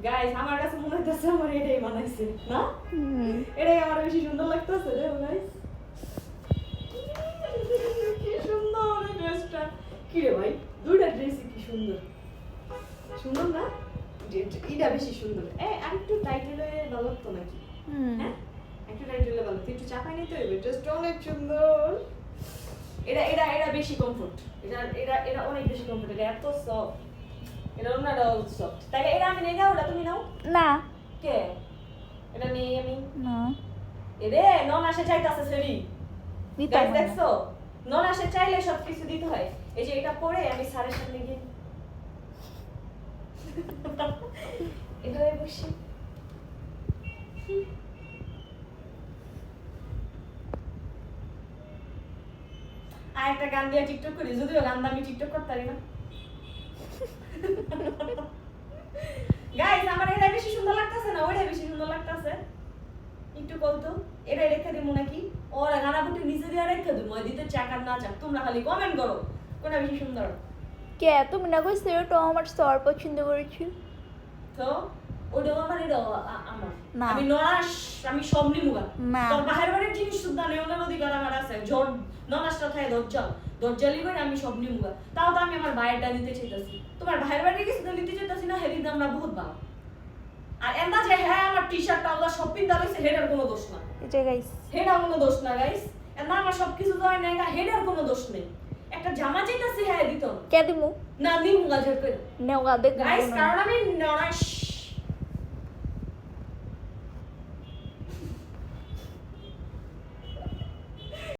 Guys আমার কাছে মনে হচ্ছে আমার এটাই বানাইছে না এটাই আমার বেশি সুন্দর লাগতেছে রে গাইস কি সুন্দর এই ড্রেসটা কি রে ভাই দুইটা ড্রেসই কি সুন্দর সুন্দর না এটা বেশি সুন্দর আরেকটু টাইট হলে ভালো লাগতো নাকি হ্যাঁ একটু টাইট হলে ভালো একটু চাপাই নিতে হবে ড্রেসটা অনেক সুন্দর এটা এটা এটা বেশি কমফোর্ট এটা এটা এটা অনেক বেশি কমফোর্ট এটা এত সফট এটা ওনাটা সফট তাহলে এটা আমি নেই যাও ওটা তুমি নাও না কে এটা নেই আমি না এরে নন আসে চাইতাছে সেরি দিতে গাইস হবে না। দেখছো নন আসে চাইলে সব কিছু দিতে হয় এই যে এটা পরে আমি স্যারের সামনে গিয়ে এভাবে বসে আর একটা গান দিয়ে টিকটক করি যদিও গান দিয়ে আমি টিকটক করতে পারি না গাইস আমার এটা বেশি সুন্দর লাগতেছে না ওইটা বেশি সুন্দর লাগতেছে একটু বলতো এটা রেখে দিমু নাকি ওরা গানা বুটি নিচে দিয়ে রেখে দিমু ওই দিতে চাক আর না চাক তোমরা খালি কমেন্ট করো কোনটা বেশি সুন্দর কে তুমি না কইছো এটা আমার স্যার পছন্দ করেছি তো ওটা আমার এটা আমার না। আমি নরাস আমি সব নিমুগা না। তোর বাহির বাড়ির জিনিস সুদ্ধা নেওয়ার অধিকার আমার আছে জোর নরাসটা থাকে দরজালি করে আমি সব নিমুগা তাও তো আমি আমার বাইরটা নিতে চাইতাছি তোমার বাহির বাড়ির কিছু তো নিতে চাইতাছি না হেদিন আমরা বহুত ভালো আর এন্দা যে হ্যাঁ আমার টি-শার্টটা আলাদা সব পিন দাঁড়াইছে হেডের কোনো দোষ না এটা গাইস হেডার কোনো দোষ না গাইস এন্দা আমার সব কিছু তো হয় না হেডের কোনো দোষ নেই একটা জামা চাইতাছি হ্যাঁ দিত কে দিমু না নিমুগা জোর করে নেওয়া দেখ গাইস কারণ আমি নরাস